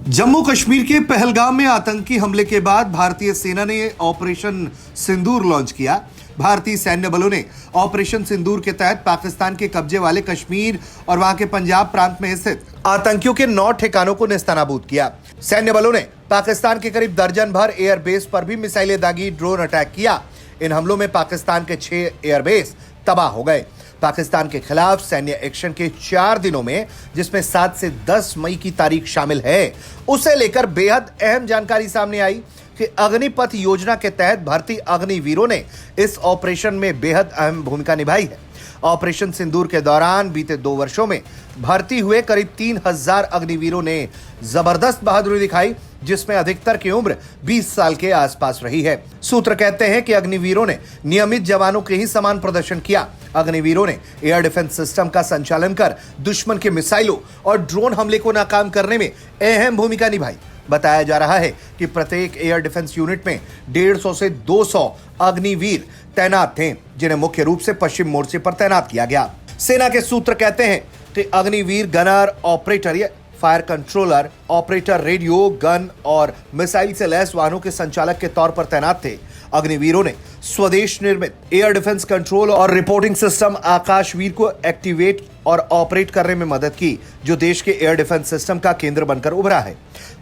जम्मू कश्मीर के पहलगाम में आतंकी हमले के बाद भारतीय सेना ने ऑपरेशन सिंदूर लॉन्च किया। भारतीय सैन्य बलों ने ऑपरेशन सिंदूर के तहत पाकिस्तान के कब्जे वाले कश्मीर और वहां के पंजाब प्रांत में स्थित आतंकियों के 9 ठिकानों को नेस्तनाबूद किया। सैन्य बलों ने पाकिस्तान के करीब दर्जन भर एयरबेस पर भी मिसाइलें दागी ड्रोन अटैक किया। इन हमलों में पाकिस्तान के 6 एयरबेस तबाह हो गए। पाकिस्तान के खिलाफ सैन्य एक्शन के 4 दिनों में, जिसमें 7 से 10 मई की तारीख शामिल है, उसे लेकर बेहद अहम जानकारी सामने आई कि अग्निपथ योजना के तहत भर्ती अग्निवीरों ने इस ऑपरेशन में बेहद अहम भूमिका निभाई है। ऑपरेशन सिंदूर के दौरान बीते 2 वर्षों में भर्ती हुए करीब 3000 अग्निवीरों ने जबरदस्त बहादुरी दिखाई, जिसमें अधिकतर की उम्र 20 साल के आसपास रही है। सूत्र कहते हैं कि अग्निवीरों ने नियमित जवानों के ही समान प्रदर्शन किया। अग्निवीरों ने एयर डिफेंस सिस्टम का संचालन कर दुश्मन के मिसाइलों और ड्रोन हमले को नाकाम करने में अहम भूमिका निभाई। बताया जा रहा है कि प्रत्येक एयर डिफेंस यूनिट में 150 से 200 अग्निवीर तैनात थे, जिन्हें मुख्य रूप से पश्चिम मोर्चे पर तैनात किया गया। सेना के सूत्र कहते हैं कि Agniveer gunner, operator, fire controller, operator, radio, gun और मिसाइल से लैस वाहनों के संचालक के तौर पर तैनात थे। अग्निवीरों ने स्वदेश निर्मित एयर डिफेंस कंट्रोल और रिपोर्टिंग सिस्टम आकाशवीर को एक्टिवेट और ऑपरेट करने में मदद की, जो देश के एयर डिफेंस सिस्टम का केंद्र बनकर उभरा है।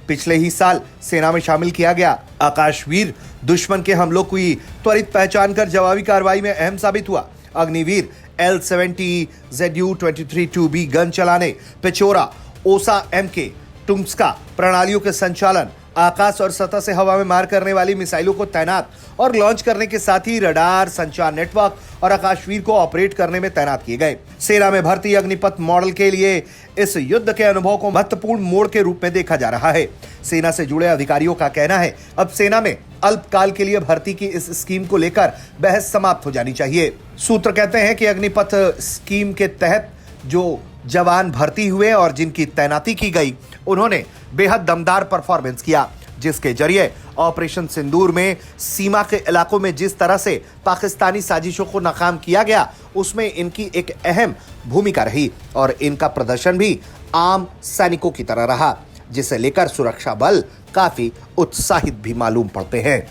पिछले ही साल सेना में शामिल किया गया आकाशवीर दुश्मन के हमलों की त्वरित पहचान कर जवाबी कार्रवाई में अहम साबित हुआ। अग्निवीर L-70 ZU-23-2B गन चलाने, पिचोरा, ओसा MK, टुम्स्का प्रणालियों के संचालन, आकाश और सतह से हवा में मार करने वाली मिसाइलों को तैनात और लॉन्च करने के साथ ही रडार, संचार नेटवर्क और आकाशवीर को ऑपरेट करने में तैनात किए गए। सेना में भर्ती अग्निपथ मॉडल के लिए इस युद्ध के अनुभव को महत्वपूर्ण मोड़ के रूप में देखा जा रहा है। सेना से जुड़े अधिकारियों का कहना है, अब सेना में अल्पकाल के लिए भर्ती की इस स्कीम को लेकर बहस समाप्त हो जानी चाहिए। सूत्र कहते हैं कि अग्निपथ स्कीम के तहत जो जवान भर्ती हुए और जिनकी तैनाती की गई, उन्होंने बेहद दमदार परफॉर्मेंस किया, जिसके जरिए ऑपरेशन सिंदूर में सीमा के इलाकों में जिस तरह से पाकिस्तानी साजिशों को नाकाम किया गया, उसमें इनकी एक अहम भूमिका रही और इनका प्रदर्शन भी आम सैनिकों की तरह रहा, जिसे लेकर सुरक्षा बल काफी उत्साहित भी मालूम पड़ते हैं।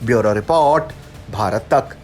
ब्यूरो रिपोर्ट, भारत तक।